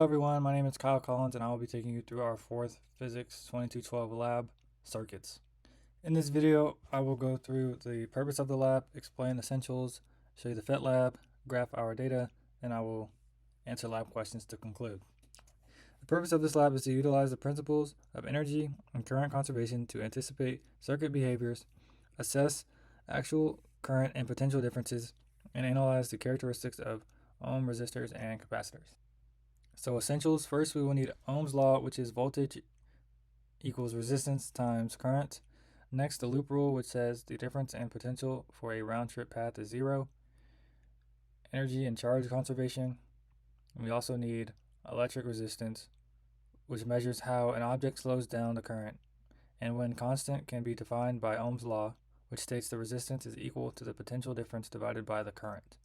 Hello everyone, my name is Kyle Collins and I will be taking you through our fourth Physics 2212 lab, circuits. In this video, I will go through the purpose of the lab, explain essentials, show you the PHYS lab, graph our data, and I will answer lab questions to conclude. The purpose of this lab is to utilize the principles of energy and current conservation to anticipate circuit behaviors, assess actual current and potential differences, and analyze the characteristics of ohm resistors and capacitors. So essentials, first we will need Ohm's law, which is voltage equals resistance times current. Next, the loop rule, which says the difference in potential for a round trip path is zero. Energy and charge conservation. And we also need electric resistance, which measures how an object slows down the current, and when constant can be defined by Ohm's law, which states the resistance is equal to the potential difference divided by the current.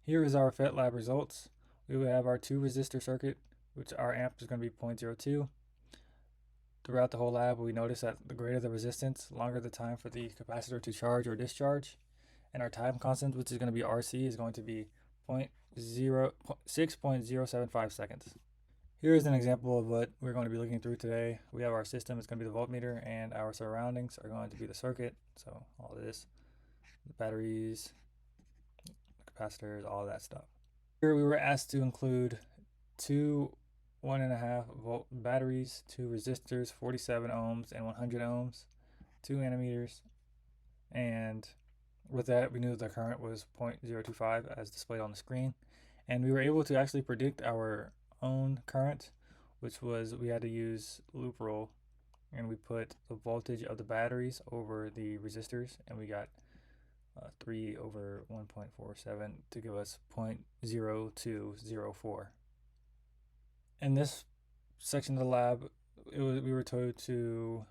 Here is our PHYS lab results. We will have our 2 resistor circuit, which our amp is going to be 0.02. Throughout the whole lab, we notice that the greater the resistance, longer the time for the capacitor to charge or discharge. And our time constant, which is going to be RC, is going to be 6.075 seconds. Here is an example of what we're going to be looking through today. We have our system, it's going to be the voltmeter, and our surroundings are going to be the circuit. So all this, the batteries, the capacitors, all of that stuff. Here we were asked to include 2 1.5 volt batteries, 2 resistors, 47 ohms and 100 ohms, 2 ammeters, and with that we knew the current was 0.025 as displayed on the screen, and we were able to actually predict our own current, which was we had to use loop rule, and we put the voltage of the batteries over the resistors, and we got 3 over 1.47 to give us 0.0204. In this section of the lab, we were told to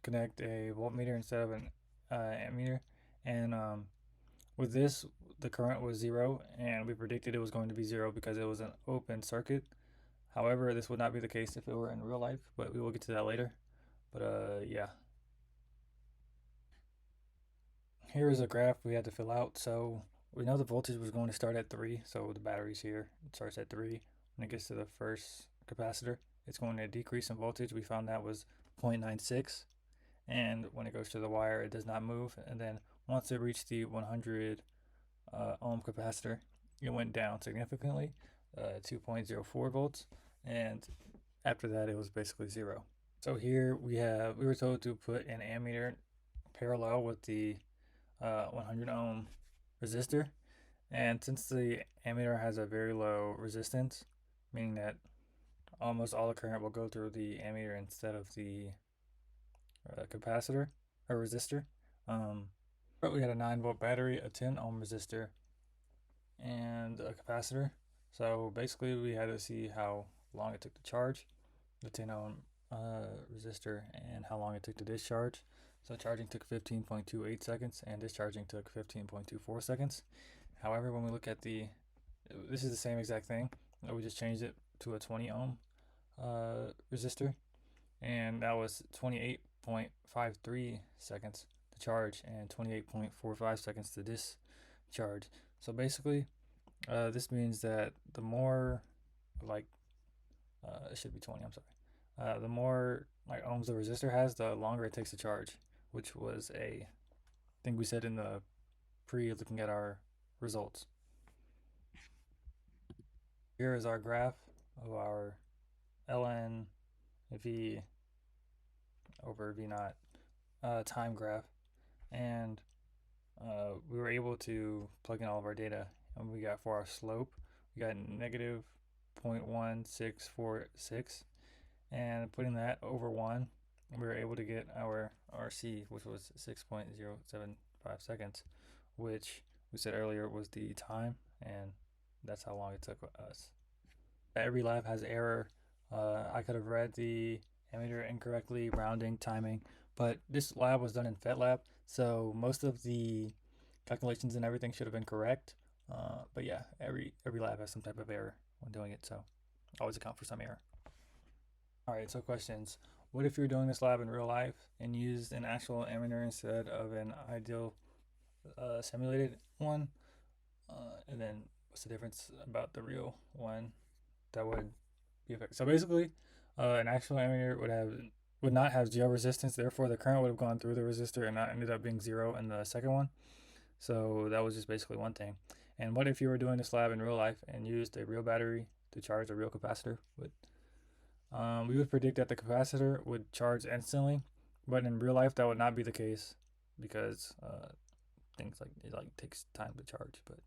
connect a voltmeter instead of an ammeter, and with this, the current was 0, and we predicted it was going to be 0 because it was an open circuit. However, this would not be the case if it were in real life, but we will get to that later. But yeah. Here is a graph we had to fill out. So we know the voltage was going to start at 3, so the battery's here. It starts at 3. When it gets to the first capacitor, it's going to decrease in voltage. We found that was 0.96. And when it goes to the wire, it does not move. And then once it reached the 100 ohm capacitor, it went down significantly, 2.04 volts. And after that, it was basically 0. So here we were told to put an ammeter parallel with the 100 ohm resistor, and since the ammeter has a very low resistance, meaning that almost all the current will go through the ammeter instead of the capacitor or resistor. But we had a 9 volt battery, a 10 ohm resistor, and a capacitor. So basically we had to see how long it took to charge the 10 ohm resistor and how long it took to discharge. So charging took 15.28 seconds and discharging took 15.24 seconds. However, when we look at this is the same exact thing. We just changed it to a 20 ohm resistor, and that was 28.53 seconds to charge and 28.45 seconds to discharge. So basically, this means that the more it should be 20, I'm sorry. The more ohms the resistor has, the longer it takes to charge, which was a thing we said in the looking at our results. Here is our graph of our ln v over v naught time graph, and we were able to plug in all of our data, and we got for our slope, we got negative 0.1646, and putting that over 1, we were able to get our RC, which was 6.075 seconds, which we said earlier was the time, and that's how long it took us. Every lab has error. I could have read the ammeter incorrectly, rounding, timing, but this lab was done in PHYS lab, so most of the calculations and everything should have been correct. But yeah, every lab has some type of error when doing it, so always account for some error. All right, so questions. What if you're doing this lab in real life and used an actual ammeter instead of an ideal simulated one? And then what's the difference about the real one that would be affected? So basically, an actual ammeter would not have geo resistance. Therefore, the current would have gone through the resistor and not ended up being zero in the second one. So that was just basically one thing. And what if you were doing this lab in real life and used a real battery to charge a real capacitor? We would predict that the capacitor would charge instantly, but in real life that would not be the case because things like it like takes time to charge. But